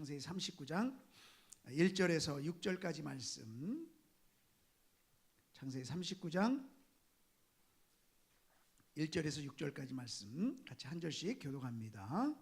창세기 39장 1절에서 6절까지 말씀. 창세기 39장 1절에서 6절까지 말씀 같이 한 절씩 교독합니다.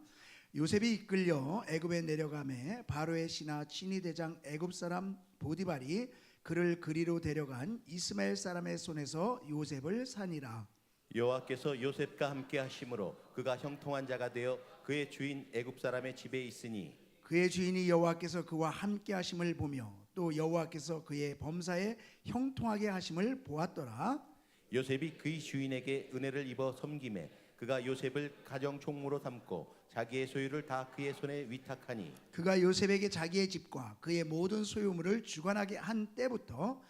요셉이 이끌려 애굽에 내려가매 바로의 신하 친위 대장 애굽 사람 보디발이 그를 그리로 데려간 이스마엘 사람의 손에서 요셉을 사니라. 여호와께서 요셉과 함께 하심으로 그가 형통한 자가 되어 그의 주인 애굽 사람의 집에 있으니 그의 주인이 여호와께서 그와 함께 하심을 보며 또 여호와께서 그의 범사에 형통하게 하심을 보았더라. 요셉이 그의 주인에게 은혜를 입어 섬김에 그가 요셉을 가정 총무로 삼고 자기의 소유를 다 그의 손에 위탁하니 그가 요셉에게 자기의 집과 그의 모든 소유물을 주관하게 한 때부터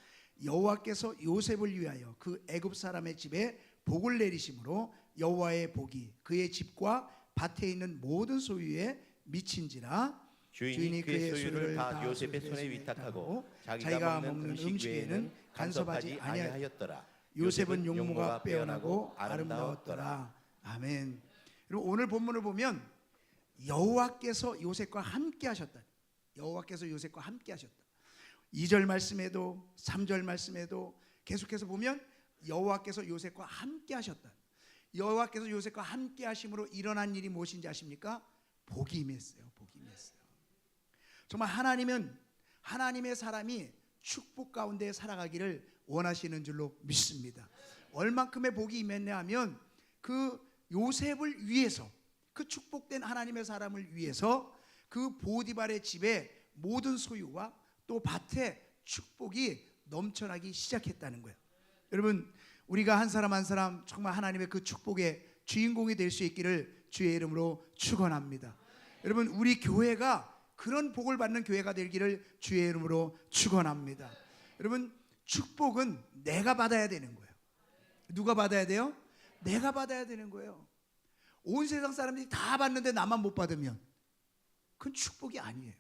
여호와께서 요셉을 위하여 그 애굽 사람의 집에 복을 내리심으로 여호와의 복이 그의 집과 밭에 있는 모든 소유에 미친지라. 주인이 그의 소유를 다 요셉의 손에 위탁하고 자기가 먹는 음식 외에는 간섭하지 아니하였더라. 요셉은 용모가 빼어나고 아름다웠더라. 아멘. 그리고 오늘 본문을 보면 여호와께서 요셉과 함께 하셨다. 여호와께서 요셉과 함께 하셨다. 2절 말씀에도 3절 말씀에도 계속해서 보면 여호와께서 요셉과 함께 하셨다. 여호와께서 요셉과 함께 하심으로 일어난 일이 무엇인지 아십니까? 복이 임했어요. 복이 임했어요. 정말 하나님은 하나님의 사람이 축복 가운데 살아가기를 원하시는 줄로 믿습니다. 얼만큼의 복이 임했냐 하면 그 요셉을 위해서, 그 축복된 하나님의 사람을 위해서 그 보디발의 집에 모든 소유와 또 밭에 축복이 넘쳐나기 시작했다는 거예요. 여러분, 우리가 한 사람 한 사람 정말 하나님의 그 축복의 주인공이 될 수 있기를 주의 이름으로 축원합니다. 여러분, 우리 교회가 그런 복을 받는 교회가 되기를 주의 이름으로 축원합니다. 여러분, 축복은 내가 받아야 되는 거예요. 누가 받아야 돼요? 내가 받아야 되는 거예요. 온 세상 사람들이 다 받는데 나만 못 받으면 그건 축복이 아니에요.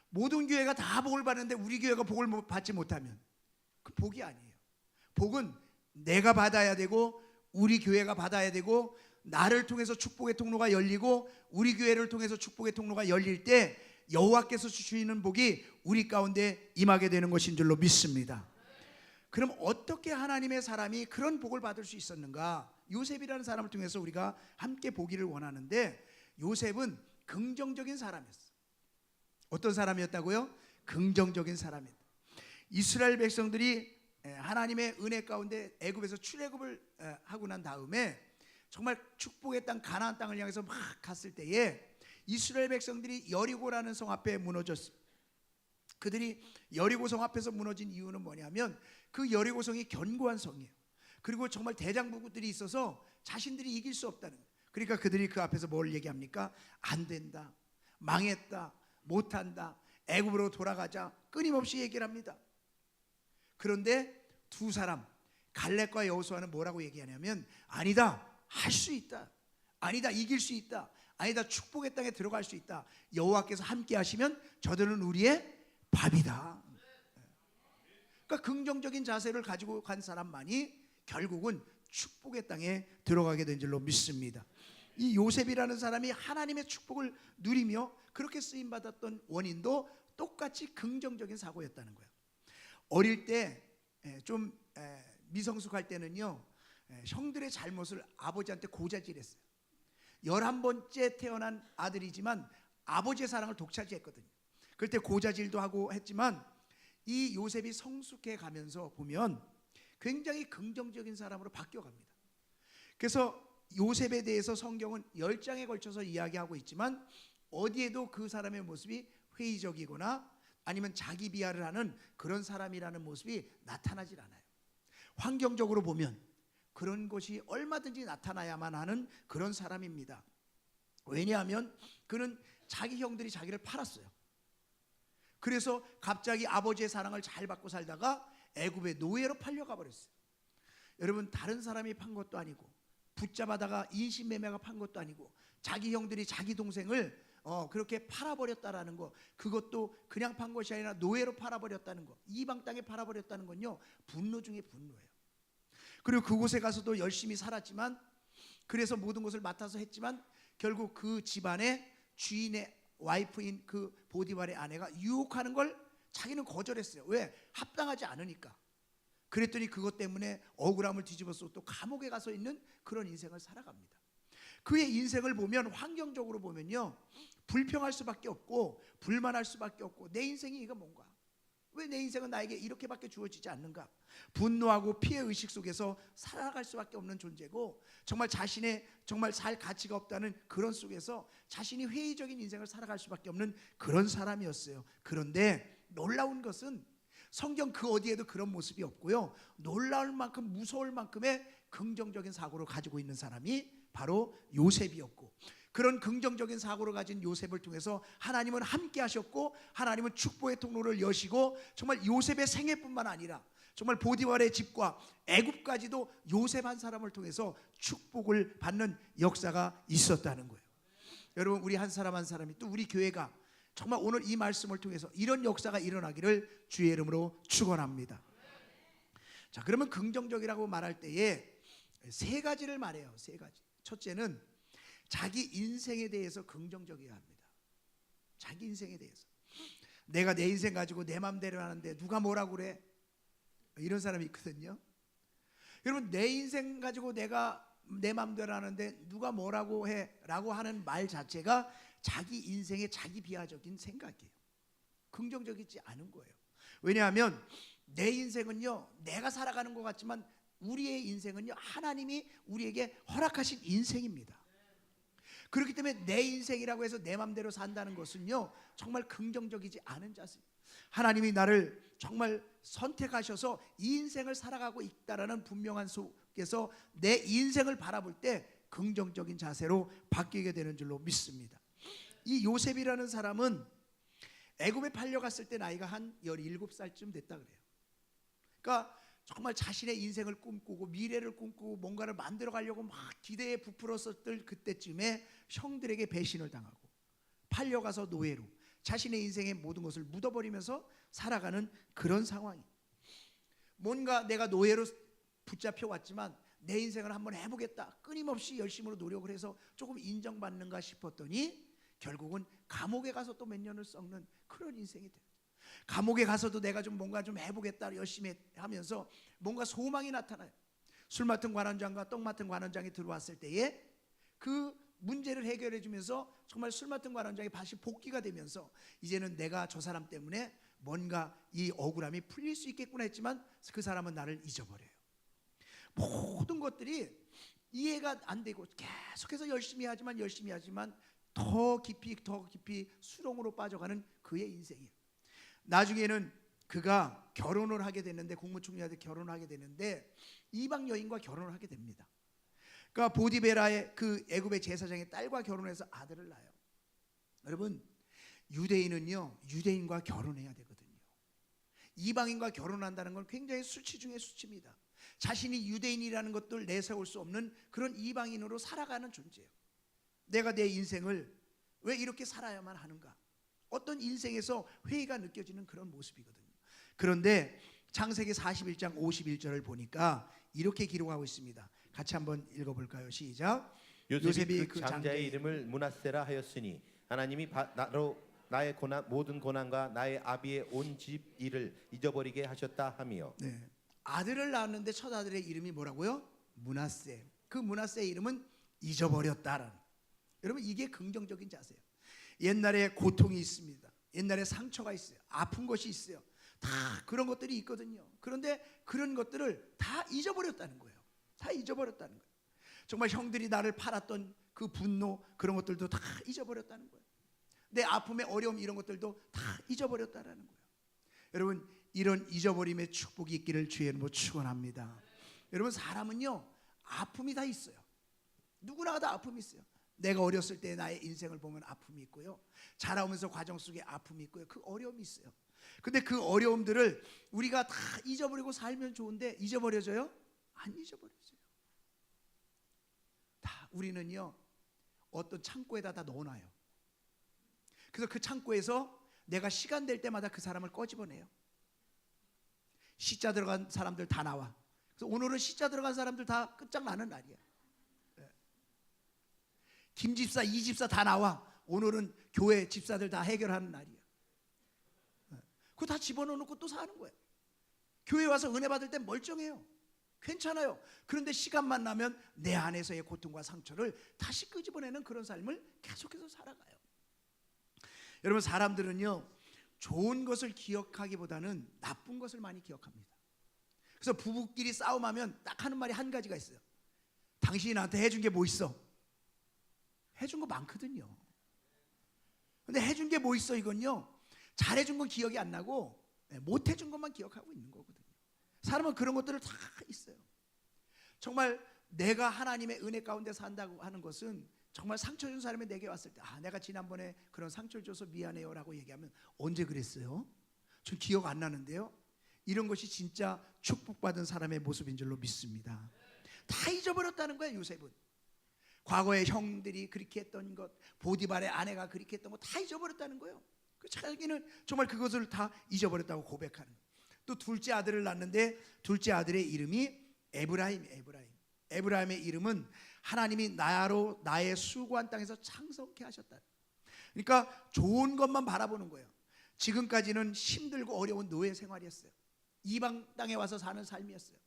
모든 교회가 다 복을 받는데 우리 교회가 복을 받지 못하면 그 복이 아니에요. 복은 내가 받아야 되고 우리 교회가 받아야 되고 나를 통해서 축복의 통로가 열리고 우리 교회를 통해서 축복의 통로가 열릴 때 여호와께서 주시는 복이 우리 가운데 임하게 되는 것인 줄로 믿습니다. 그럼 어떻게 하나님의 사람이 그런 복을 받을 수 있었는가? 요셉이라는 사람을 통해서 우리가 함께 보기를 원하는데, 요셉은 긍정적인 사람이었어요. 어떤 사람이었다고요? 긍정적인 사람이었다. 이스라엘 백성들이 하나님의 은혜 가운데 애굽에서 출애굽을 하고 난 다음에 정말 축복의 땅 가나안 땅을 향해서 막 갔을 때에 이스라엘 백성들이 여리고라는 성 앞에 무너졌습니다. 그들이 여리고 성 앞에서 무너진 이유는 뭐냐면 그 여리고 성이 견고한 성이에요. 그리고 정말 대장부들이 있어서 자신들이 이길 수 없다는 거예요. 그러니까 그들이 그 앞에서 뭘 얘기합니까? 안 된다, 망했다, 못한다, 애굽으로 돌아가자, 끊임없이 얘기를 합니다. 그런데 두 사람 갈렙과 여호수아는 뭐라고 얘기하냐면 아니다, 할 수 있다, 아니다, 이길 수 있다, 아니다, 축복의 땅에 들어갈 수 있다, 여호와께서 함께 하시면 저들은 우리의 밥이다. 그러니까 긍정적인 자세를 가지고 간 사람만이 결국은 축복의 땅에 들어가게 된 줄로 믿습니다. 이 요셉이라는 사람이 하나님의 축복을 누리며 그렇게 쓰임받았던 원인도 똑같이 긍정적인 사고였다는 거예요. 어릴 때 좀 미성숙할 때는요, 형들의 잘못을 아버지한테 고자질했어요. 11번째 태어난 아들이지만 아버지의 사랑을 독차지했거든요. 그럴 때 고자질도 하고 했지만 이 요셉이 성숙해 가면서 보면 굉장히 긍정적인 사람으로 바뀌어갑니다. 그래서 요셉에 대해서 성경은 10장에 걸쳐서 이야기하고 있지만 어디에도 그 사람의 모습이 회의적이거나 아니면 자기 비하를 하는 그런 사람이라는 모습이 나타나질 않아요. 환경적으로 보면 그런 것이 얼마든지 나타나야만 하는 그런 사람입니다. 왜냐하면 그는 자기 형들이 자기를 팔았어요. 그래서 갑자기 아버지의 사랑을 잘 받고 살다가 애굽의 노예로 팔려가 버렸어요. 여러분, 다른 사람이 판 것도 아니고 붙잡아다가 인신매매가 판 것도 아니고 자기 형들이 자기 동생을 그렇게 팔아버렸다라는 거, 그것도 그냥 판 것이 아니라 노예로 팔아버렸다는 거, 이방 땅에 팔아버렸다는 건요, 분노 중에 분노예요. 그리고 그곳에 가서도 열심히 살았지만, 그래서 모든 것을 맡아서 했지만 결국 그 집안의 주인의 와이프인 그 보디발의 아내가 유혹하는 걸 자기는 거절했어요. 왜? 합당하지 않으니까. 그랬더니 그것 때문에 억울함을 뒤집어서 또 감옥에 가서 있는 그런 인생을 살아갑니다. 그의 인생을 보면 환경적으로 보면요, 불평할 수밖에 없고 불만할 수밖에 없고, 내 인생이 이거 뭔가, 왜 내 인생은 나에게 이렇게밖에 주어지지 않는가, 분노하고 피해의식 속에서 살아갈 수밖에 없는 존재고, 정말 자신의 정말 살 가치가 없다는 그런 속에서 자신이 회의적인 인생을 살아갈 수밖에 없는 그런 사람이었어요. 그런데 놀라운 것은 성경 그 어디에도 그런 모습이 없고요, 놀라울 만큼 무서울 만큼의 긍정적인 사고를 가지고 있는 사람이 바로 요셉이었고, 그런 긍정적인 사고를 가진 요셉을 통해서 하나님은 함께 하셨고, 하나님은 축복의 통로를 여시고, 정말 요셉의 생애뿐만 아니라 정말 보디발의 집과 애굽까지도 요셉 한 사람을 통해서 축복을 받는 역사가 있었다는 거예요. 여러분, 우리 한 사람 한 사람이, 또 우리 교회가 정말 오늘 이 말씀을 통해서 이런 역사가 일어나기를 주의 이름으로 축원합니다. 자, 그러면 긍정적이라고 말할 때에 세 가지를 말해요. 세 가지. 첫째는 자기 인생에 대해서 긍정적이어야 합니다. 자기 인생에 대해서. 내가 내 인생 가지고 내 맘대로 하는데 누가 뭐라고 그래? 이런 사람이 있거든요. 여러분, 내 인생 가지고 내가 내 맘대로 하는데 누가 뭐라고 해? 라고 하는 말 자체가 자기 인생의 자기 비하적인 생각이에요. 긍정적이지 않은 거예요. 왜냐하면 내 인생은요, 내가 살아가는 것 같지만 우리의 인생은요, 하나님이 우리에게 허락하신 인생입니다. 그렇기 때문에 내 인생이라고 해서 내 맘대로 산다는 것은요, 정말 긍정적이지 않은 자세. 하나님이 나를 정말 선택하셔서 이 인생을 살아가고 있다라는 분명한 속에서 내 인생을 바라볼 때 긍정적인 자세로 바뀌게 되는 줄로 믿습니다. 이 요셉이라는 사람은 애굽에 팔려갔을 때 나이가 한 17살쯤 됐다 그래요. 그러니까 정말 자신의 인생을 꿈꾸고 미래를 꿈꾸고 뭔가를 만들어 가려고 막 기대에 부풀었었을 그때쯤에 형들에게 배신을 당하고 팔려가서 노예로 자신의 인생의 모든 것을 묻어버리면서 살아가는 그런 상황이, 뭔가 내가 노예로 붙잡혀 왔지만 내 인생을 한번 해보겠다, 끊임없이 열심으로 노력을 해서 조금 인정받는가 싶었더니 결국은 감옥에 가서 또 몇 년을 썩는 그런 인생이 돼요. 감옥에 가서도 내가 좀 뭔가 좀 해보겠다 열심히 하면서 뭔가 소망이 나타나요. 술 맡은 관원장과 떡 맡은 관원장이 들어왔을 때에 그 문제를 해결해 주면서 정말 술 맡은 관원장이 다시 복귀가 되면서 이제는 내가 저 사람 때문에 뭔가 이 억울함이 풀릴 수 있겠구나 했지만 그 사람은 나를 잊어버려요. 모든 것들이 이해가 안 되고 계속해서 열심히 하지만 더 깊이 수렁으로 빠져가는 그의 인생이에요. 나중에는 그가 결혼을 하게 됐는데, 국무총리한테 결혼을 하게 되는데 이방 여인과 결혼을 하게 됩니다. 그러니까 보디베라의 그 애굽의 제사장의 딸과 결혼해서 아들을 낳아요. 여러분, 유대인은요, 유대인과 결혼해야 되거든요. 이방인과 결혼한다는 건 굉장히 수치 중에 수치입니다. 자신이 유대인이라는 것들 내세울 수 없는 그런 이방인으로 살아가는 존재예요. 내가 내 인생을 왜 이렇게 살아야만 하는가, 어떤 인생에서 회의가 느껴지는 그런 모습이거든요. 그런데 창세기 41장 51절을 보니까 이렇게 기록하고 있습니다. 같이 한번 읽어볼까요? 시작. 요셉이 그 장자의 이름을 므낫세라 하였으니 하나님이 나의 모든 고난과 나의 아비의 온 집 일을 잊어버리게 하셨다 하며. 네. 아들을 낳았는데 첫 아들의 이름이 뭐라고요? 므낫세. 그 므낫세의 이름은 잊어버렸다라는. 여러분, 이게 긍정적인 자세예요. 옛날에 고통이 있습니다. 옛날에 상처가 있어요. 아픈 것이 있어요. 다 그런 것들이 있거든요. 그런데 그런 것들을 다 잊어버렸다는 거예요. 다 잊어버렸다는 거예요. 정말 형들이 나를 팔았던 그 분노, 그런 것들도 다 잊어버렸다는 거예요. 내 아픔의 어려움, 이런 것들도 다 잊어버렸다는 거예요. 여러분, 이런 잊어버림의 축복이 있기를 주의 이름으로 축원합니다. 여러분, 사람은요, 아픔이 다 있어요. 누구나 다 아픔이 있어요. 내가 어렸을 때 나의 인생을 보면 아픔이 있고요, 자라오면서 과정 속에 아픔이 있고요, 그 어려움이 있어요. 근데 그 어려움들을 우리가 다 잊어버리고 살면 좋은데 잊어버려져요? 안 잊어버려져요. 다 우리는요, 어떤 창고에다 다 넣어놔요. 그래서 그 창고에서 내가 시간 될 때마다 그 사람을 꺼집어내요. 시자 들어간 사람들 다 나와. 그래서 오늘은 시자 들어간 사람들 다 끝장나는 날이야. 김집사, 이집사 다 나와. 오늘은 교회 집사들 다 해결하는 날이야. 그거 다 집어넣어놓고 또 사는 거예요. 교회 와서 은혜 받을 땐 멀쩡해요. 괜찮아요. 그런데 시간만 나면 내 안에서의 고통과 상처를 다시 끄집어내는 그런 삶을 계속해서 살아가요. 여러분, 사람들은요, 좋은 것을 기억하기보다는 나쁜 것을 많이 기억합니다. 그래서 부부끼리 싸움하면 딱 하는 말이 한 가지가 있어요. 당신이 나한테 해준 게 뭐 있어? 해준 거 많거든요. 근데 해준 게 뭐 있어? 이건요, 잘해준 건 기억이 안 나고 못해준 것만 기억하고 있는 거거든요. 사람은 그런 것들을 다 있어요. 정말 내가 하나님의 은혜 가운데 산다고 하는 것은 정말 상처 준 사람이 내게 왔을 때, 내가 지난번에 그런 상처를 줘서 미안해요 라고 얘기하면, 언제 그랬어요? 전 기억 안 나는데요. 이런 것이 진짜 축복받은 사람의 모습인 줄로 믿습니다. 다 잊어버렸다는 거예요. 요셉은 과거에 형들이 그렇게 했던 것, 보디발의 아내가 그렇게 했던 것 다 잊어버렸다는 거예요. 자기는 정말 그것을 다 잊어버렸다고 고백하는 거예요. 또 둘째 아들을 낳는데 둘째 아들의 이름이 에브라임의 이름은 하나님이 나의 수고한 땅에서 창석케 하셨다. 그러니까 좋은 것만 바라보는 거예요. 지금까지는 힘들고 어려운 노예 생활이었어요. 이방 땅에 와서 사는 삶이었어요.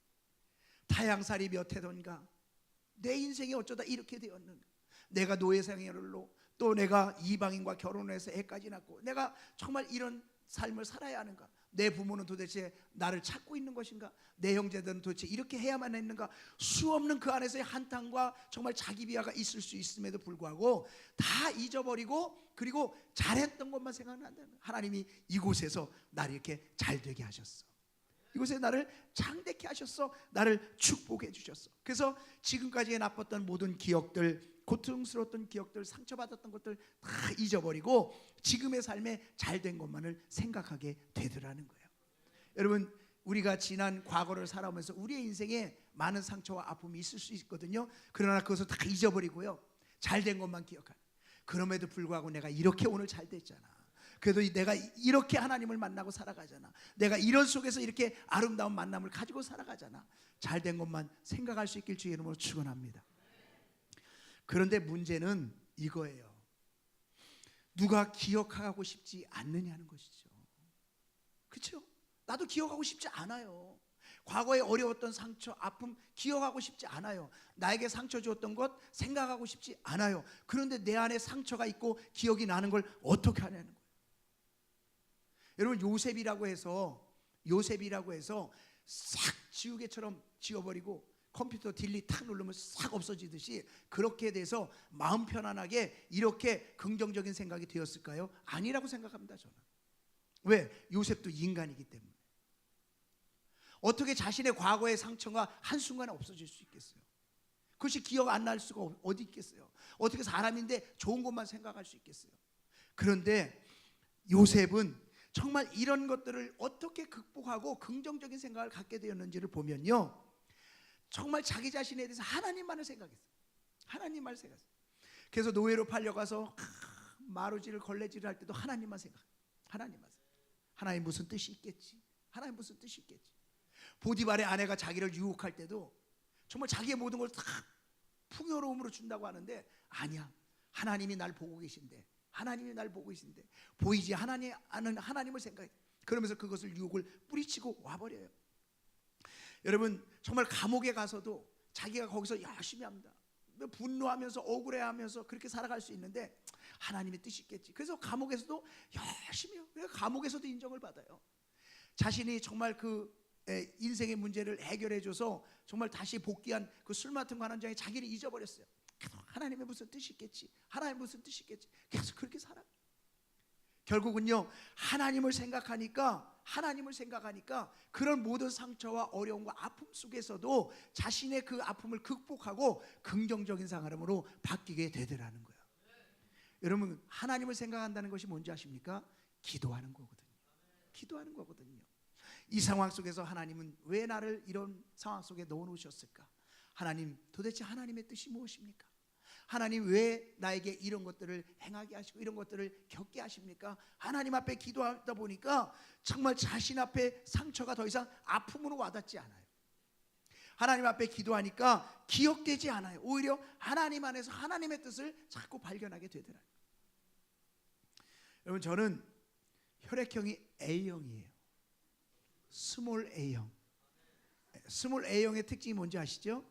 타향살이 몇 해던가, 내 인생이 어쩌다 이렇게 되었는가, 내가 노예 생활로 또 내가 이방인과 결혼해서 애까지 낳고 내가 정말 이런 삶을 살아야 하는가, 내 부모는 도대체 나를 찾고 있는 것인가, 내 형제들은 도대체 이렇게 해야만 했는가, 수없는 그 안에서의 한탄과 정말 자기 비하가 있을 수 있음에도 불구하고 다 잊어버리고, 그리고 잘했던 것만 생각난다는 거예요. 하나님이 이곳에서 나를 이렇게 잘되게 하셨어, 이곳에 나를 장대케 하셨어, 나를 축복해 주셨어. 그래서 지금까지 나빴던 모든 기억들, 고통스러웠던 기억들, 상처받았던 것들 다 잊어버리고 지금의 삶에 잘된 것만을 생각하게 되더라는 거예요. 여러분, 우리가 지난 과거를 살아오면서 우리의 인생에 많은 상처와 아픔이 있을 수 있거든요. 그러나 그것을 다 잊어버리고요, 잘된 것만 기억하는. 그럼에도 불구하고 내가 이렇게 오늘 잘 됐잖아, 그래도 내가 이렇게 하나님을 만나고 살아가잖아, 내가 이런 속에서 이렇게 아름다운 만남을 가지고 살아가잖아, 잘된 것만 생각할 수 있길 주의 이름으로 축원합니다. 그런데 문제는 이거예요. 누가 기억하고 싶지 않느냐는 것이죠. 그렇죠? 나도 기억하고 싶지 않아요. 과거에 어려웠던 상처, 아픔 기억하고 싶지 않아요. 나에게 상처 주었던 것 생각하고 싶지 않아요. 그런데 내 안에 상처가 있고 기억이 나는 걸 어떻게 하냐는 거예요. 여러분, 요셉이라고 해서 싹 지우개처럼 지워버리고 컴퓨터 딜리 탁 누르면 싹 없어지듯이 그렇게 돼서 마음 편안하게 이렇게 긍정적인 생각이 되었을까요? 아니라고 생각합니다, 저는. 왜? 요셉도 인간이기 때문에. 어떻게 자신의 과거의 상처가 한순간에 없어질 수 있겠어요? 그것이 기억 안 날 수가 어디 있겠어요? 어떻게 사람인데 좋은 것만 생각할 수 있겠어요? 그런데 요셉은 정말 이런 것들을 어떻게 극복하고 긍정적인 생각을 갖게 되었는지를 보면요, 정말 자기 자신에 대해서 하나님만을 생각했어요. 하나님만을 생각했어요. 그래서 노예로 팔려가서 마루지를 걸레질을 할 때도 하나님만 생각해요. 하나님만 생각. 하나님 무슨 뜻이 있겠지? 하나님 무슨 뜻이 있겠지? 보디발의 아내가 자기를 유혹할 때도 정말 자기의 모든 걸 다 풍요로움으로 준다고 하는데, 아니야, 하나님이 날 보고 계신데, 하나님이 날 보고 계신데, 보이지 않는 하나님을 생각해. 그러면서 그것을 유혹을 뿌리치고 와버려요. 여러분, 정말 감옥에 가서도 자기가 거기서 열심히 합니다. 분노하면서 억울해하면서 그렇게 살아갈 수 있는데 하나님의 뜻이 있겠지. 그래서 감옥에서도 열심히 해요. 그래서 감옥에서도 인정을 받아요. 자신이 정말 그 인생의 문제를 해결해줘서 정말 다시 복귀한 그 술 맡은 관원장이 자기를 잊어버렸어요. 하나님의 무슨 뜻이 있겠지, 하나님의 무슨 뜻이 있겠지, 계속 그렇게 살아. 결국은요, 하나님을 생각하니까 그런 모든 상처와 어려움과 아픔 속에서도 자신의 그 아픔을 극복하고 긍정적인 사람으로 바뀌게 되더라는 거예요. 여러분, 하나님을 생각한다는 것이 뭔지 아십니까? 기도하는 거거든요. 기도하는 거거든요. 이 상황 속에서 하나님은 왜 나를 이런 상황 속에 넣어놓으셨을까? 하나님, 도대체 하나님의 뜻이 무엇입니까? 하나님, 왜 나에게 이런 것들을 행하게 하시고 이런 것들을 겪게 하십니까? 하나님 앞에 기도하다 보니까 정말 자신 앞에 상처가 더 이상 아픔으로 와닿지 않아요. 하나님 앞에 기도하니까 기억되지 않아요. 오히려 하나님 안에서 하나님의 뜻을 자꾸 발견하게 되더라고요. 여러분 저는 혈액형이 A형이에요. 스몰 A형. 스몰 A형의 특징이 뭔지 아시죠?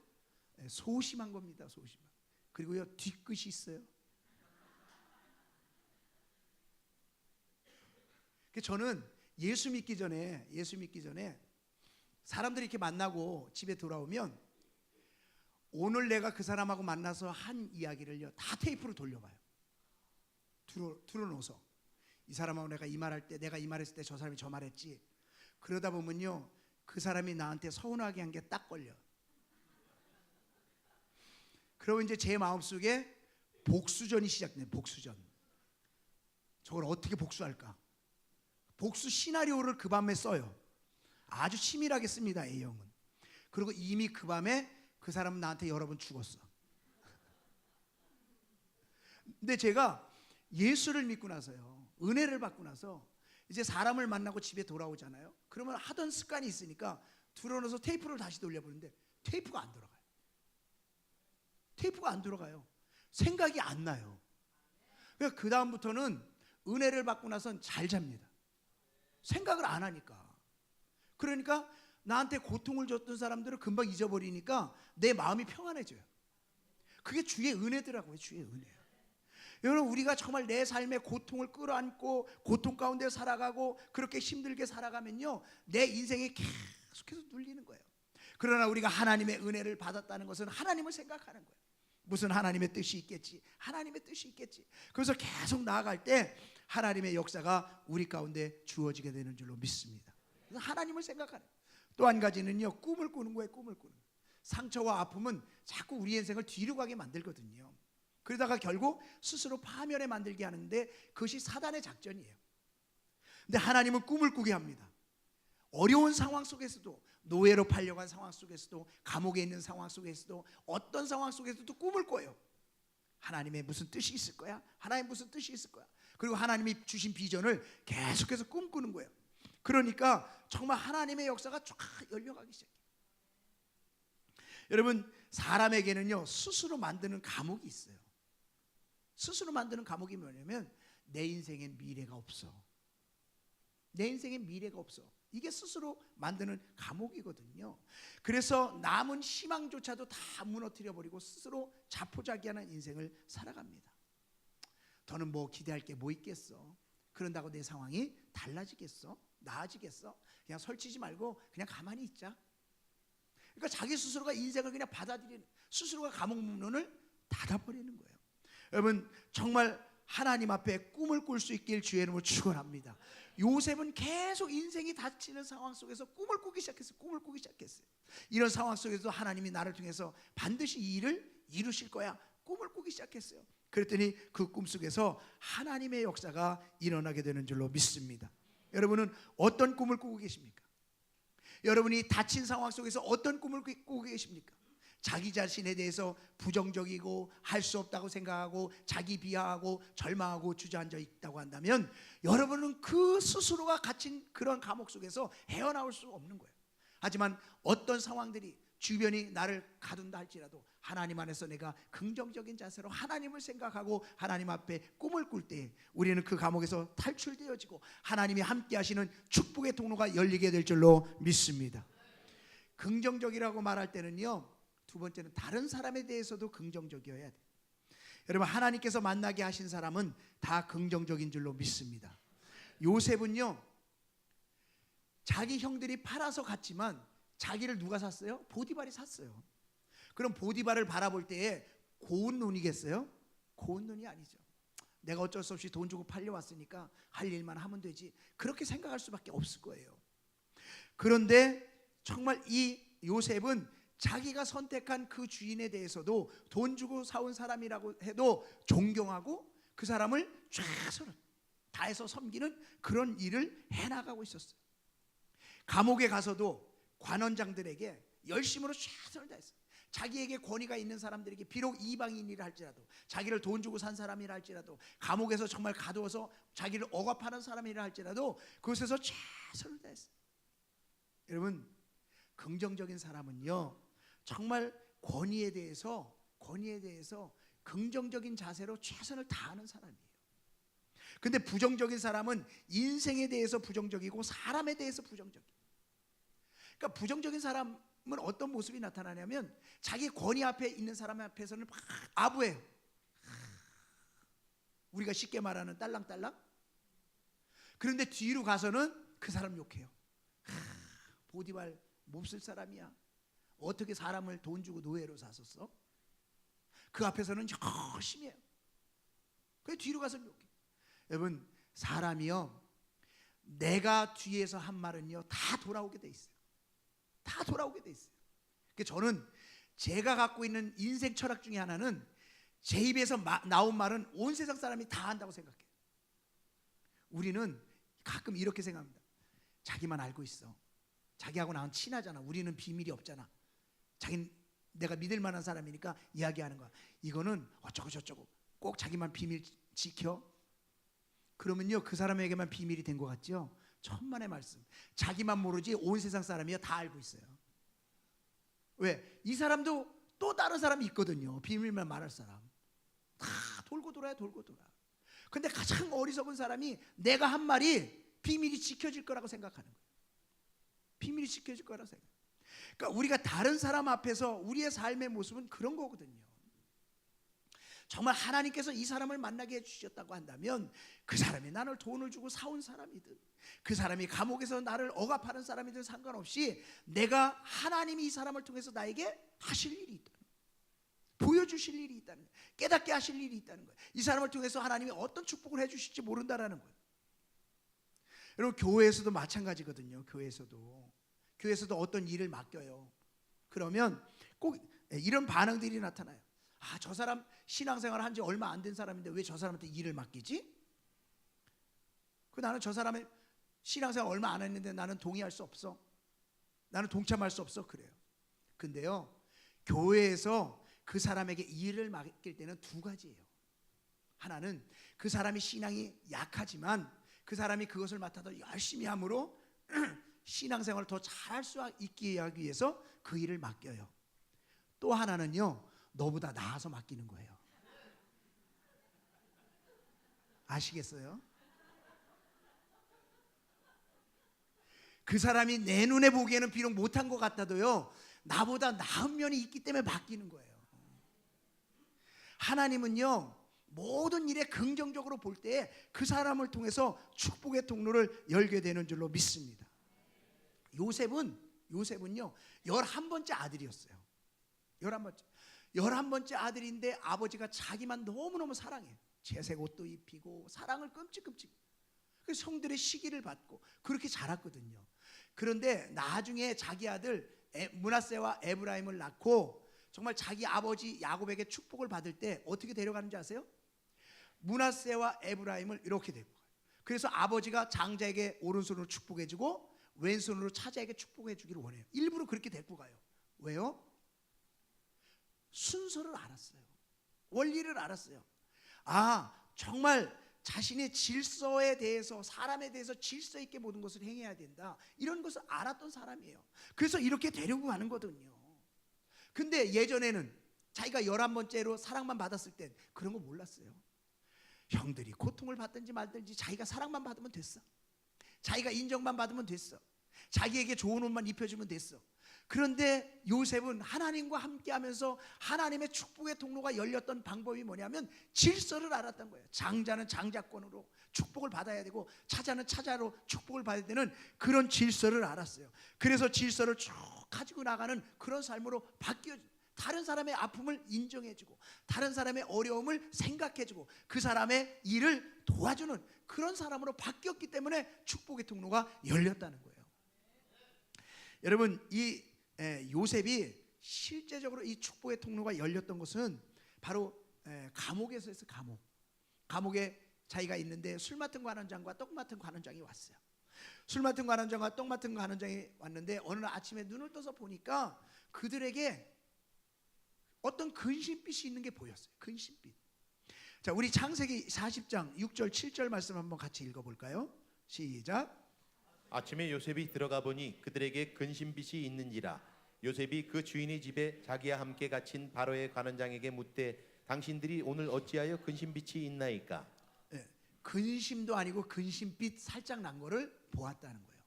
소심한 겁니다. 소심한. 그리고요 뒤끝이 있어요. 저는 예수 믿기 전에 사람들이 이렇게 만나고 집에 돌아오면 오늘 내가 그 사람하고 만나서 한 이야기를요 다 테이프로 돌려봐요. 틀어놓어서 이 사람하고 내가 이 말할 때, 내가 이 말했을 때 저 사람이 저 말했지. 그러다 보면요 그 사람이 나한테 서운하게 한 게 딱 걸려. 그러고 이제 제 마음속에 복수전이 시작돼요. 복수전. 저걸 어떻게 복수할까? 복수 시나리오를 그 밤에 써요. 아주 치밀하게 씁니다. A형은. 그리고 이미 그 밤에 그 사람은 나한테 여러 번 죽었어. 근데 제가 예수를 믿고 나서요, 은혜를 받고 나서 이제 사람을 만나고 집에 돌아오잖아요. 그러면 하던 습관이 있으니까 들어놓아서 테이프를 다시 돌려보는데 테이프가 안 돌아가요. 테이프가 안 돌아가요. 생각이 안 나요. 그러니까 그 다음부터는 은혜를 받고 나선 잘 잡니다. 생각을 안 하니까. 그러니까 나한테 고통을 줬던 사람들을 금방 잊어버리니까 내 마음이 평안해져요. 그게 주의 은혜더라고요. 주의 은혜예요. 여러분 우리가 정말 내 삶의 고통을 끌어안고 고통 가운데 살아가고 그렇게 힘들게 살아가면요 내 인생이 계속해서 눌리는 거예요. 그러나 우리가 하나님의 은혜를 받았다는 것은 하나님을 생각하는 거예요. 무슨 하나님의 뜻이 있겠지. 하나님의 뜻이 있겠지. 그래서 계속 나아갈 때 하나님의 역사가 우리 가운데 주어지게 되는 줄로 믿습니다. 그래서 하나님을 생각하는. 또 한 가지는요 꿈을 꾸는 거예요. 꿈을 꾸는. 상처와 아픔은 자꾸 우리 인생을 뒤로 가게 만들거든요. 그러다가 결국 스스로 파멸에 만들게 하는데 그것이 사단의 작전이에요. 근데 하나님은 꿈을 꾸게 합니다. 어려운 상황 속에서도, 노예로 팔려간 상황 속에서도, 감옥에 있는 상황 속에서도, 어떤 상황 속에서도 꿈을 꿔요. 하나님의 무슨 뜻이 있을 거야? 하나님 무슨 뜻이 있을 거야? 그리고 하나님이 주신 비전을 계속해서 꿈꾸는 거예요. 그러니까 정말 하나님의 역사가 쫙 열려가기 시작해요. 여러분 사람에게는요 스스로 만드는 감옥이 있어요. 스스로 만드는 감옥이 뭐냐면 내 인생에 미래가 없어. 내 인생에 미래가 없어. 이게 스스로 만드는 감옥이거든요. 그래서 남은 희망조차도 다 무너뜨려 버리고 스스로 자포자기하는 인생을 살아갑니다. 더는 뭐 기대할 게 뭐 있겠어? 그런다고 내 상황이 달라지겠어? 나아지겠어? 그냥 설치지 말고 그냥 가만히 있자. 그러니까 자기 스스로가 인생을 그냥 받아들이는, 스스로가 감옥 문을 닫아버리는 거예요. 여러분 정말 하나님 앞에 꿈을 꿀 수 있길 주의 이름으로 축원합니다. 요셉은 계속 인생이 닫히는 상황 속에서 꿈을 꾸기 시작했어요. 꿈을 꾸기 시작했어요. 이런 상황 속에서도 하나님이 나를 통해서 반드시 이 일을 이루실 거야. 꿈을 꾸기 시작했어요. 그랬더니 그 꿈속에서 하나님의 역사가 일어나게 되는 줄로 믿습니다. 여러분은 어떤 꿈을 꾸고 계십니까? 여러분이 닫힌 상황 속에서 어떤 꿈을 꾸고 계십니까? 자기 자신에 대해서 부정적이고 할 수 없다고 생각하고 자기 비하하고 절망하고 주저앉아 있다고 한다면 여러분은 그 스스로가 갇힌 그런 감옥 속에서 헤어나올 수 없는 거예요. 하지만 어떤 상황들이 주변이 나를 가둔다 할지라도 하나님 안에서 내가 긍정적인 자세로 하나님을 생각하고 하나님 앞에 꿈을 꿀 때 우리는 그 감옥에서 탈출되어지고 하나님이 함께 하시는 축복의 통로가 열리게 될 줄로 믿습니다. 긍정적이라고 말할 때는요, 두 번째는 다른 사람에 대해서도 긍정적이어야 돼요. 여러분 하나님께서 만나게 하신 사람은 다 긍정적인 줄로 믿습니다. 요셉은요 자기 형들이 팔아서 갔지만 자기를 누가 샀어요? 보디발이 샀어요. 그럼 보디발을 바라볼 때에 고운 눈이겠어요? 고운 눈이 아니죠. 내가 어쩔 수 없이 돈 주고 팔려왔으니까 할 일만 하면 되지, 그렇게 생각할 수밖에 없을 거예요. 그런데 정말 이 요셉은 자기가 선택한 그 주인에 대해서도 돈 주고 사온 사람이라고 해도 존경하고 그 사람을 최선을 다해서 섬기는 그런 일을 해나가고 있었어요. 감옥에 가서도 관원장들에게 열심으로 최선을 다했어요. 자기에게 권위가 있는 사람들에게 비록 이방인이라 할지라도, 자기를 돈 주고 산 사람이라 할지라도, 감옥에서 정말 가두어서 자기를 억압하는 사람이라 할지라도 그곳에서 최선을 다했어요. 여러분 긍정적인 사람은요 정말 권위에 대해서 긍정적인 자세로 최선을 다하는 사람이에요. 근데 부정적인 사람은 인생에 대해서 부정적이고 사람에 대해서 부정적이에요. 그러니까 부정적인 사람은 어떤 모습이 나타나냐면 자기 권위 앞에 있는 사람 앞에서는 막 아부해요. 우리가 쉽게 말하는 딸랑딸랑. 그런데 뒤로 가서는 그 사람 욕해요. 보디발 몹쓸 사람이야. 어떻게 사람을 돈 주고 노예로 샀었어? 그 앞에서는 열심히 해요. 그 뒤로 가서 욕해. 여러분, 사람이요, 내가 뒤에서 한 말은요 다 돌아오게 돼 있어요. 다 돌아오게 돼 있어요. 저는 제가 갖고 있는 인생 철학 중에 하나는 제 입에서 나온 말은 온 세상 사람이 다 한다고 생각해요. 우리는 가끔 이렇게 생각합니다. 자기만 알고 있어. 자기하고 나는 친하잖아. 우리는 비밀이 없잖아. 자기는 내가 믿을 만한 사람이니까 이야기하는 거야. 이거는 어쩌고 저쩌고 꼭 자기만 비밀 지켜. 그러면요 그 사람에게만 비밀이 된 것 같죠? 천만의 말씀. 자기만 모르지 온 세상 사람이요 다 알고 있어요. 왜? 이 사람도 또 다른 사람이 있거든요. 비밀만 말할 사람. 다 돌고 돌아요. 돌고 돌아. 근데 가장 어리석은 사람이 내가 한 말이 비밀이 지켜질 거라고 생각하는 거예요. 비밀이 지켜질 거라고 생각. 그러니까 우리가 다른 사람 앞에서 우리의 삶의 모습은 그런 거거든요. 정말 하나님께서 이 사람을 만나게 해주셨다고 한다면 그 사람이 나를 돈을 주고 사온 사람이든 그 사람이 감옥에서 나를 억압하는 사람이든 상관없이 내가 하나님이 이 사람을 통해서 나에게 하실 일이 있다는 거예요. 보여주실 일이 있다는 거예요. 깨닫게 하실 일이 있다는 거예요. 이 사람을 통해서 하나님이 어떤 축복을 해주실지 모른다라는 거예요. 여러분, 교회에서도 마찬가지거든요. 교회에서도 어떤 일을 맡겨요. 그러면 꼭 이런 반응들이 나타나요. 아, 저 사람 신앙생활 한 지 얼마 안 된 사람인데 왜 저 사람한테 일을 맡기지? 나는 저 사람의 신앙생활 얼마 안 했는데 나는 동의할 수 없어. 나는 동참할 수 없어. 그래요. 근데요, 교회에서 그 사람에게 일을 맡길 때는 두 가지예요. 하나는 그 사람이 신앙이 약하지만 그 사람이 그것을 맡아서 열심히 함으로 신앙생활을 더 잘할 수 있게 하기 위해서 그 일을 맡겨요. 또 하나는요, 너보다 나아서 맡기는 거예요. 아시겠어요? 그 사람이 내 눈에 보기에는 비록 못한 것 같아도요, 나보다 나은 면이 있기 때문에 맡기는 거예요. 하나님은요, 모든 일에 긍정적으로 볼 때 그 사람을 통해서 축복의 통로를 열게 되는 줄로 믿습니다. 요셉은요 11번째 아들이었어요. 11번째 아들인데 아버지가 자기만 너무너무 사랑해요. 채색 옷도 입히고 사랑을 끔찍끔찍. 그래서 성들의 시기를 받고 그렇게 자랐거든요. 그런데 나중에 자기 아들 므낫세와 에브라임을 낳고 정말 자기 아버지 야곱에게 축복을 받을 때 어떻게 데려가는지 아세요? 므낫세와 에브라임을 이렇게 데리고 가요. 그래서 아버지가 장자에게 오른손으로 축복해주고 왼손으로 차자에게 축복해주기를 원해요. 일부러 그렇게 데리고 가요. 왜요? 순서를 알았어요. 원리를 알았어요. 아, 정말 자신의 질서에 대해서, 사람에 대해서 질서 있게 모든 것을 행해야 된다, 이런 것을 알았던 사람이에요. 그래서 이렇게 데리고 가는 거거든요. 근데 예전에는 자기가 11번째로 사랑만 받았을 땐 그런 거 몰랐어요. 형들이 고통을 받든지 말든지 자기가 사랑만 받으면 됐어. 자기가 인정만 받으면 됐어. 자기에게 좋은 옷만 입혀주면 됐어. 그런데 요셉은 하나님과 함께하면서 하나님의 축복의 통로가 열렸던 방법이 뭐냐면 질서를 알았던 거예요. 장자는 장자권으로 축복을 받아야 되고 차자는 차자로 축복을 받아야 되는 그런 질서를 알았어요. 그래서 질서를 쭉 가지고 나가는 그런 삶으로 바뀌어, 다른 사람의 아픔을 인정해주고 다른 사람의 어려움을 생각해주고 그 사람의 일을 도와주는 그런 사람으로 바뀌었기 때문에 축복의 통로가 열렸다는 거예요. 여러분, 이 요셉이 실제적으로 이 축복의 통로가 열렸던 것은 바로 감옥에서 했어요. 감옥에 자기가 있는데 술 맡은 관원장과 떡 맡은 관원장이 왔어요. 술 맡은 관원장과 떡 맡은 관원장이 왔는데 어느 날 아침에 눈을 떠서 보니까 그들에게 어떤 근심빛이 있는 게 보였어요. 근심빛. 자, 우리 창세기 40장 6절 7절 말씀 한번 같이 읽어볼까요? 시작. 아침에 요셉이 들어가 보니 그들에게 근심빛이 있는지라. 요셉이 그 주인의 집에 자기와 함께 갇힌 바로의 관원장에게 묻되 당신들이 오늘 어찌하여 근심빛이 있나이까? 근심도 아니고 근심빛 살짝 난 거를 보았다는 거예요.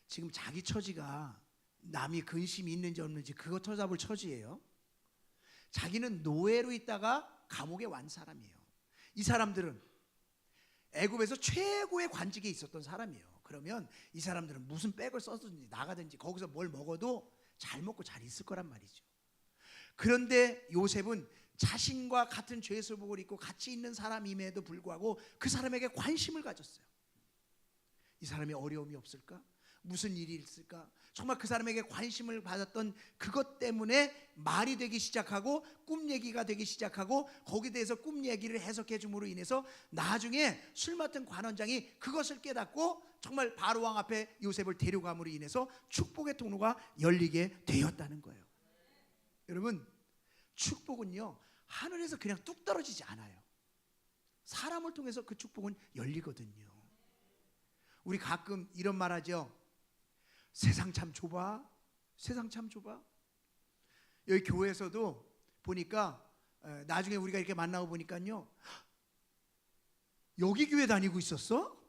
지금 자기 처지가 남이 근심이 있는지 없는지 그거 터잡을 처지예요. 자기는 노예로 있다가 감옥에 완 사람이에요. 이 사람들은 애굽에서 최고의 관직에 있었던 사람이에요. 그러면 이 사람들은 무슨 백을 써든지 나가든지 거기서 뭘 먹어도 잘 먹고 잘 있을 거란 말이죠. 그런데 요셉은 자신과 같은 죄수복을 입고 같이 있는 사람임에도 불구하고 그 사람에게 관심을 가졌어요. 이 사람이 어려움이 없을까? 무슨 일이 있을까? 정말 그 사람에게 관심을 받았던 그것 때문에 말이 되기 시작하고 꿈 얘기가 되기 시작하고 거기에 대해서 꿈 얘기를 해석해 줌으로 인해서 나중에 술 맡은 관원장이 그것을 깨닫고 정말 바로왕 앞에 요셉을 데려감으로 인해서 축복의 통로가 열리게 되었다는 거예요. 여러분, 축복은요 하늘에서 그냥 뚝 떨어지지 않아요. 사람을 통해서 그 축복은 열리거든요. 우리 가끔 이런 말 하죠. 세상 참 좁아. 세상 참 좁아. 여기 교회에서도 보니까 나중에 우리가 이렇게 만나고 보니까요, 여기 교회 다니고 있었어?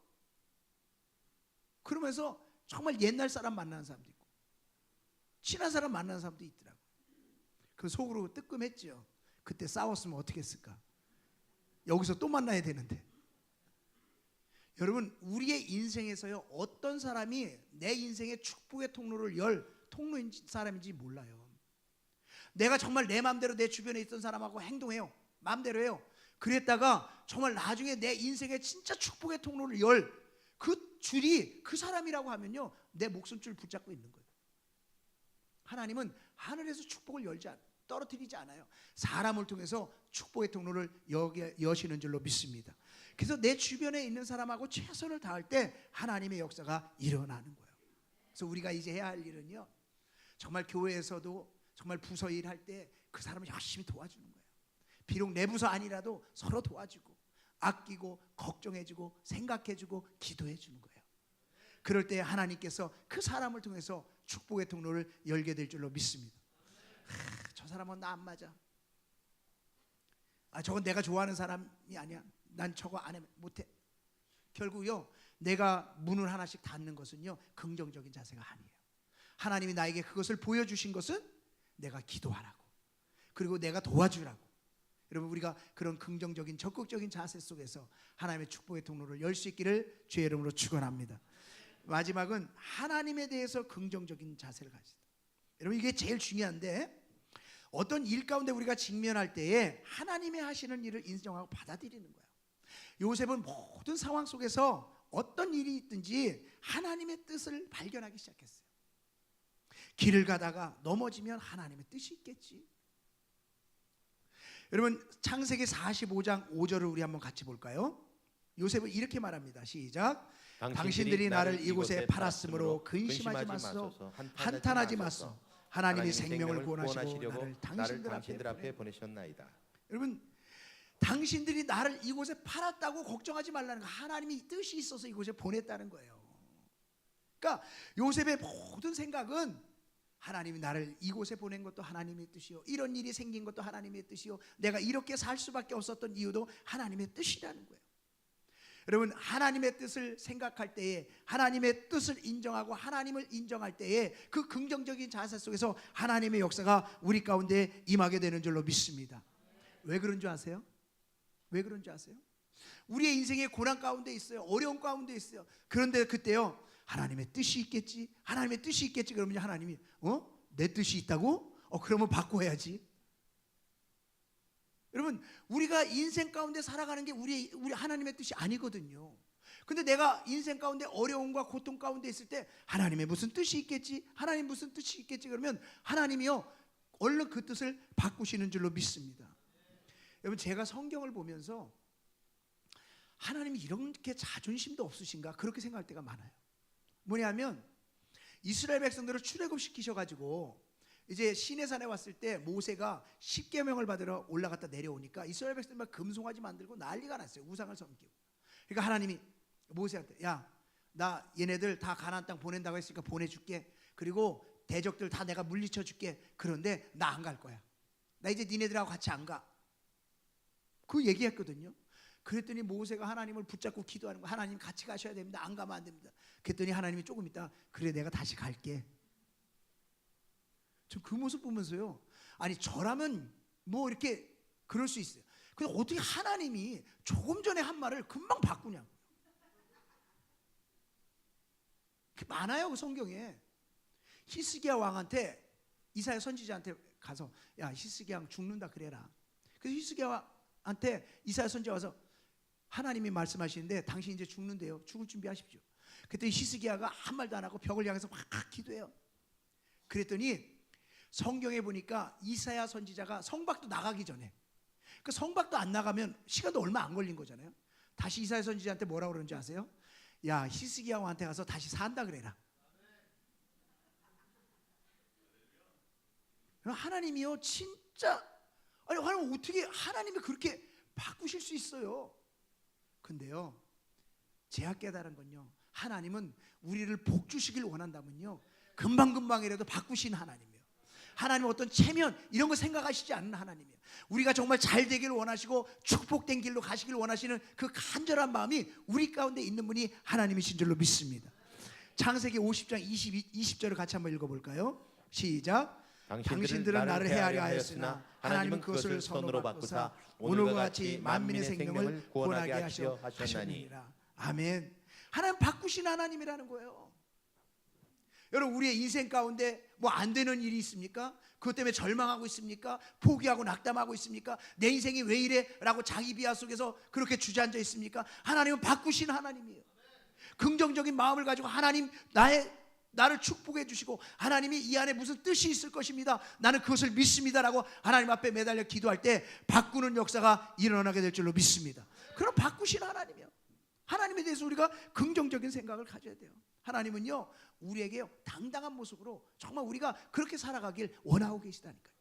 그러면서 정말 옛날 사람 만나는 사람도 있고 친한 사람 만나는 사람도 있더라고요. 그 속으로 뜨끔했죠. 그때 싸웠으면 어떻게 했을까? 여기서 또 만나야 되는데. 여러분, 우리의 인생에서요 어떤 사람이 내 인생의 축복의 통로를 열 통로인 사람인지 몰라요. 내가 정말 내 마음대로 내 주변에 있던 사람하고 행동해요. 마음대로 해요. 그랬다가 정말 나중에 내 인생의 진짜 축복의 통로를 열 그 줄이 그 사람이라고 하면요 내 목숨줄 붙잡고 있는 거예요. 하나님은 하늘에서 축복을 떨어뜨리지 않아요. 사람을 통해서 축복의 통로를 여시는 줄로 믿습니다. 그래서 내 주변에 있는 사람하고 최선을 다할 때 하나님의 역사가 일어나는 거예요. 그래서 우리가 이제 해야 할 일은요, 정말 교회에서도 정말 부서 일할 때 그 사람을 열심히 도와주는 거예요. 비록 내 부서 아니라도 서로 도와주고 아끼고 걱정해주고 생각해주고 기도해주는 거예요. 그럴 때 하나님께서 그 사람을 통해서 축복의 통로를 열게 될 줄로 믿습니다. 저 사람은 나 안 맞아. 저건 내가 좋아하는 사람이 아니야. 난 저거 안 해, 못해. 결국요 내가 문을 하나씩 닫는 것은요 긍정적인 자세가 아니에요. 하나님이 나에게 그것을 보여주신 것은 내가 기도하라고, 그리고 내가 도와주라고. 여러분, 우리가 그런 긍정적인 적극적인 자세 속에서 하나님의 축복의 통로를 열 수 있기를 주의 이름으로 축원합니다. 마지막은 하나님에 대해서 긍정적인 자세를 가지다. 여러분, 이게 제일 중요한데, 어떤 일 가운데 우리가 직면할 때에 하나님의 하시는 일을 인정하고 받아들이는 거예요. 요셉은 모든 상황 속에서 어떤 일이 있든지 하나님의 뜻을 발견하기 시작했어요. 길을 가다가 넘어지면 하나님의 뜻이 있겠지. 여러분, 창세기 45장 5절을 우리 한번 같이 볼까요? 요셉은 이렇게 말합니다. 시작. 당신들이 나를 이곳에 팔았으므로 근심하지 마소서, 한탄하지 마소서. 하나님이 생명을 구원하시고 나를 당신들 앞에 보내셨나이다. 여러분, 당신들이 나를 이곳에 팔았다고 걱정하지 말라는 거, 하나님이 뜻이 있어서 이곳에 보냈다는 거예요. 그러니까 요셉의 모든 생각은 하나님이 나를 이곳에 보낸 것도 하나님의 뜻이요, 이런 일이 생긴 것도 하나님의 뜻이요, 내가 이렇게 살 수밖에 없었던 이유도 하나님의 뜻이라는 거예요. 여러분, 하나님의 뜻을 생각할 때에, 하나님의 뜻을 인정하고 하나님을 인정할 때에 그 긍정적인 자세 속에서 하나님의 역사가 우리 가운데 임하게 되는 줄로 믿습니다. 왜 그런 줄 아세요? 왜 그런 줄 아세요? 우리의 인생에 고난 가운데 있어요. 어려움 가운데 있어요. 그런데 그때요, 하나님의 뜻이 있겠지, 하나님의 뜻이 있겠지. 그러면 하나님이 내 뜻이 있다고? 그러면 바꿔야지. 여러분, 우리가 인생 가운데 살아가는 게 우리 하나님의 뜻이 아니거든요. 근데 내가 인생 가운데 어려움과 고통 가운데 있을 때 하나님의 무슨 뜻이 있겠지, 하나님 무슨 뜻이 있겠지. 그러면 하나님이요 얼른 그 뜻을 바꾸시는 줄로 믿습니다. 여러분, 제가 성경을 보면서 하나님이 이렇게 자존심도 없으신가 그렇게 생각할 때가 많아요. 뭐냐면 이스라엘 백성들을 출애굽시키셔가지고 이제 시내산에 왔을 때 모세가 십계명을 받으러 올라갔다 내려오니까 이스라엘 백성들 금송아지 만들고 난리가 났어요. 우상을 섬기고. 그러니까 하나님이 모세한테, 야, 나 얘네들 다 가나안 땅 보낸다고 했으니까 보내줄게. 그리고 대적들 다 내가 물리쳐 줄게. 그런데 나 안 갈 거야. 나 이제 니네들하고 같이 안 가. 그 얘기했거든요. 그랬더니 모세가 하나님을 붙잡고 기도하는 거야. 하나님 같이 가셔야 됩니다. 안 가면 안 됩니다. 그랬더니 하나님이 조금 있다, 그래 내가 다시 갈게. 저 그 모습 보면서요, 아니 저라면 뭐 이렇게 그럴 수 있어요. 근데 어떻게 하나님이 조금 전에 한 말을 금방 바꾸냐고. 많아요 그 성경에. 히스기야 왕한테, 이사야 선지자한테 가서 야 히스기야 왕 죽는다 그래라. 그래서 히스기야한테 이사야 선지자 와서 하나님이 말씀하시는데 당신 이제 죽는데요, 죽을 준비하십시오. 그랬더니 히스기야가 한 말도 안 하고 벽을 향해서 막 기도해요. 그랬더니 성경에 보니까 이사야 선지자가 성밖도 나가기 전에, 그 성밖도 안 나가면 시간도 얼마 안 걸린 거잖아요. 다시 이사야 선지자한테 뭐라고 그러는지 아세요? 야 히스기야 왕한테 가서 다시 산다 그래라. 하나님이요 진짜, 아니 하나님 어떻게 하나님이 그렇게 바꾸실 수 있어요? 근데요 제가 깨달은 건요, 하나님은 우리를 복 주시길 원한다면요 금방금방이라도 바꾸신 하나님이에요. 하나님은 어떤 체면 이런 거 생각하시지 않는 하나님이에요. 우리가 정말 잘 되길 원하시고 축복된 길로 가시길 원하시는 그 간절한 마음이 우리 가운데 있는 분이 하나님이신 줄로 믿습니다. 창세기 50장 20절을 같이 한번 읽어볼까요? 시작. 당신들은 나를 헤아려 하였으나 하나님은 그것을 선으로 바꾸사 오늘과 같이 만민의 생명을 구원하게 하시려 하셨나니라. 아멘. 하나님 바꾸신 하나님이라는 거예요. 여러분 우리의 인생 가운데 뭐 안 되는 일이 있습니까? 그것 때문에 절망하고 있습니까? 포기하고 낙담하고 있습니까? 내 인생이 왜 이래? 라고 자기 비하 속에서 그렇게 주저앉아 있습니까? 하나님은 바꾸신 하나님이에요. 긍정적인 마음을 가지고 하나님 나를 축복해 주시고 하나님이 이 안에 무슨 뜻이 있을 것입니다, 나는 그것을 믿습니다라고 하나님 앞에 매달려 기도할 때 바꾸는 역사가 일어나게 될 줄로 믿습니다. 그럼 바꾸신 하나님이요, 하나님에 대해서 우리가 긍정적인 생각을 가져야 돼요. 하나님은요 우리에게 당당한 모습으로 정말 우리가 그렇게 살아가길 원하고 계시다니까요.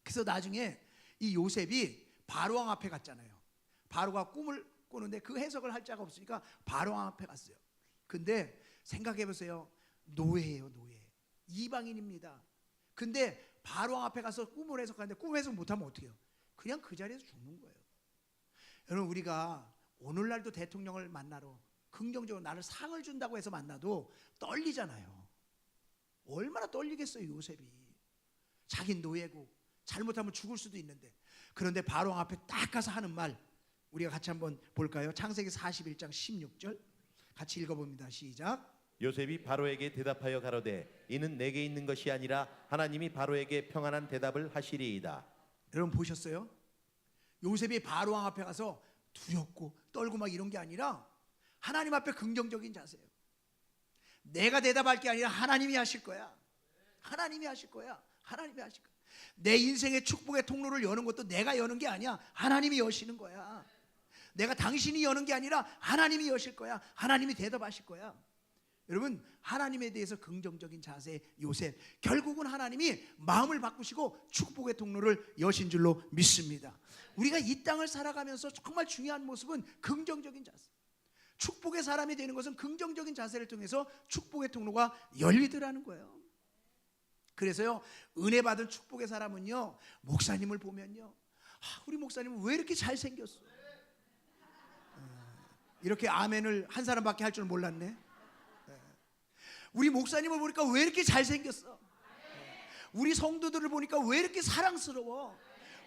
그래서 나중에 이 요셉이 바로왕 앞에 갔잖아요. 바로가 꿈을 꾸는데 그 해석을 할 자가 없으니까 바로왕 앞에 갔어요. 근데 생각해 보세요. 노예예요, 노예. 이방인입니다. 근데 바로왕 앞에 가서 꿈을 해석하는데 꿈 해석 못하면 어떻게 해요? 그냥 그 자리에서 죽는 거예요. 여러분 우리가 오늘날도 대통령을 만나러 긍정적으로 나를 상을 준다고 해서 만나도 떨리잖아요. 얼마나 떨리겠어요. 요셉이 자기 노예고 잘못하면 죽을 수도 있는데. 그런데 바로왕 앞에 딱 가서 하는 말 우리가 같이 한번 볼까요? 창세기 41장 16절 같이 읽어봅니다. 시작. 요셉이 바로에게 대답하여 가로되 이는 내게 있는 것이 아니라 하나님이 바로에게 평안한 대답을 하시리이다. 여러분 보셨어요? 요셉이 바로왕 앞에 가서 두렵고 떨고 막 이런 게 아니라 하나님 앞에 긍정적인 자세예요. 내가 대답할 게 아니라 하나님이 하실 거야. 하나님이 하실 거야. 하나님이 하실 거야. 내 인생의 축복의 통로를 여는 것도 내가 여는 게 아니야. 하나님이 여시는 거야. 내가 당신이 여는 게 아니라 하나님이 여실 거야. 하나님이 대답하실 거야. 여러분 하나님에 대해서 긍정적인 자세 요셉, 결국은 하나님이 마음을 바꾸시고 축복의 통로를 여신 줄로 믿습니다. 우리가 이 땅을 살아가면서 정말 중요한 모습은 긍정적인 자세. 축복의 사람이 되는 것은 긍정적인 자세를 통해서 축복의 통로가 열리더라는 거예요. 그래서요 은혜 받은 축복의 사람은요 목사님을 보면요 우리 목사님은 왜 이렇게 잘생겼어? 이렇게 아멘을 한 사람밖에 할 줄 몰랐네. 우리 목사님을 보니까 왜 이렇게 잘생겼어? 우리 성도들을 보니까 왜 이렇게 사랑스러워?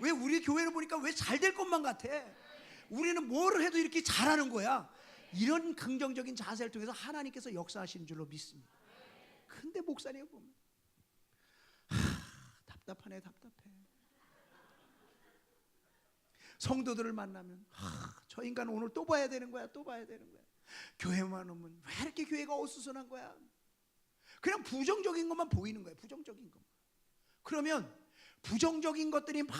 왜 우리 교회를 보니까 왜 잘 될 것만 같아? 우리는 뭘 해도 이렇게 잘하는 거야. 이런 긍정적인 자세를 통해서 하나님께서 역사하시는 줄로 믿습니다. 근데 목사님을 보면 답답하네. 답답해. 성도들을 만나면 저 인간 오늘 또 봐야 되는 거야. 또 봐야 되는 거야. 교회만 오면 왜 이렇게 교회가 어수선한 거야? 그냥 부정적인 것만 보이는 거예요. 부정적인 것. 그러면 부정적인 것들이 막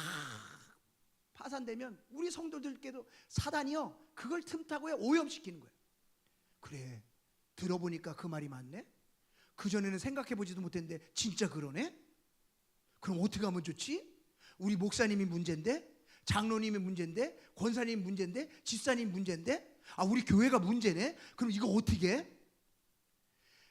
파산되면 우리 성도들께도 사단이요 그걸 틈타고 오염시키는 거예요. 그래 들어보니까 그 말이 맞네. 그전에는 생각해보지도 못했는데 진짜 그러네. 그럼 어떻게 하면 좋지? 우리 목사님이 문제인데, 장로님이 문제인데, 권사님이 문제인데, 집사님이 문제인데, 우리 교회가 문제네. 그럼 이거 어떻게 해?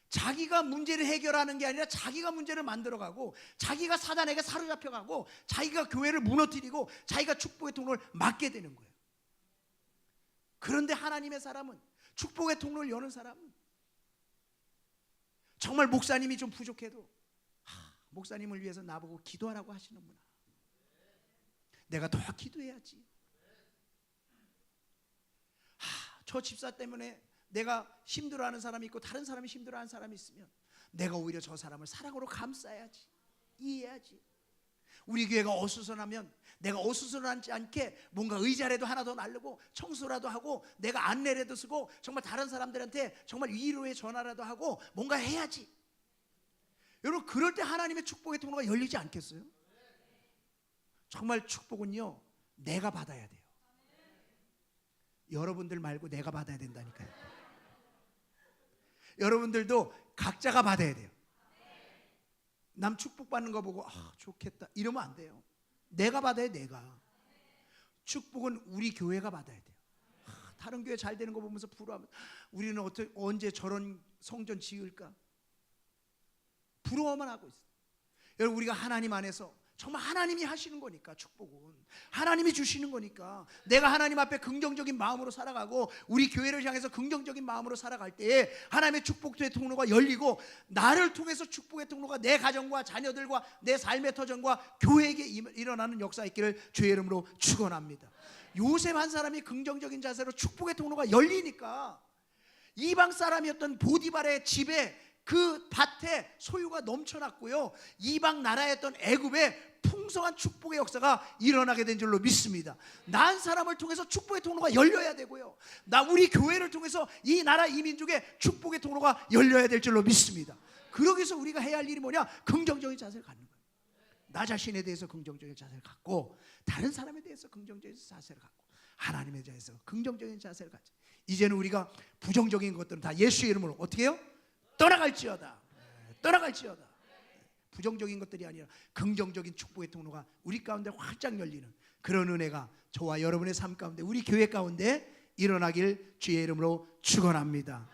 자기가 문제를 해결하는 게 아니라 자기가 문제를 만들어가고 자기가 사단에게 사로잡혀가고 자기가 교회를 무너뜨리고 자기가 축복의 통로를 막게 되는 거예요. 그런데 하나님의 사람은, 축복의 통로를 여는 사람은, 정말 목사님이 좀 부족해도 목사님을 위해서 나보고 기도하라고 하시는구나, 내가 더 기도해야지. 저 집사 때문에 내가 힘들어하는 사람이 있고 다른 사람이 힘들어하는 사람이 있으면 내가 오히려 저 사람을 사랑으로 감싸야지, 이해해야지. 우리 교회가 어수선하면 내가 어수선하지 않게 뭔가 의자라도 하나 더 날르고 청소라도 하고 내가 안내라도 쓰고 정말 다른 사람들한테 정말 위로의 전화라도 하고 뭔가 해야지. 여러분, 그럴 때 하나님의 축복의 통로가 열리지 않겠어요? 정말 축복은요, 내가 받아야 돼요. 여러분들 말고 내가 받아야 된다니까요. 여러분들도 각자가 받아야 돼요. 남 축복받는 거 보고 좋겠다 이러면 안 돼요. 내가 받아야, 내가. 축복은 우리 교회가 받아야 돼요. 다른 교회 잘 되는 거 보면서 부러워하면 우리는 언제 저런 성전 지을까? 부러워만 하고 있어요. 여러분, 우리가 하나님 안에서 정말 하나님이 하시는 거니까, 축복은 하나님이 주시는 거니까 내가 하나님 앞에 긍정적인 마음으로 살아가고 우리 교회를 향해서 긍정적인 마음으로 살아갈 때에 하나님의 축복의 통로가 열리고 나를 통해서 축복의 통로가 내 가정과 자녀들과 내 삶의 터전과 교회에게 일어나는 역사 있기를 주의 이름으로 축원합니다. 요셉 한 사람이 긍정적인 자세로 축복의 통로가 열리니까 이방 사람이었던 보디발의 집에, 그 밭에 소유가 넘쳐났고요, 이방 나라였던 애굽에 풍성한 축복의 역사가 일어나게 된 줄로 믿습니다. 난 사람을 통해서 축복의 통로가 열려야 되고요, 우리 교회를 통해서 이 나라 이 민족의 축복의 통로가 열려야 될 줄로 믿습니다. 그러기 위해서 우리가 해야 할 일이 뭐냐? 긍정적인 자세를 갖는 거예요. 나 자신에 대해서 긍정적인 자세를 갖고 다른 사람에 대해서 긍정적인 자세를 갖고 하나님에 대해서 긍정적인 자세를 갖자. 이제는 우리가 부정적인 것들은 다 예수의 이름으로 어떻게 해요? 떠나갈지어다. 떠나갈지어다. 부정적인 것들이 아니라 긍정적인 축복의 통로가 우리 가운데 활짝 열리는 그런 은혜가 저와 여러분의 삶 가운데, 우리 교회 가운데 일어나길 주의 이름으로 축원합니다.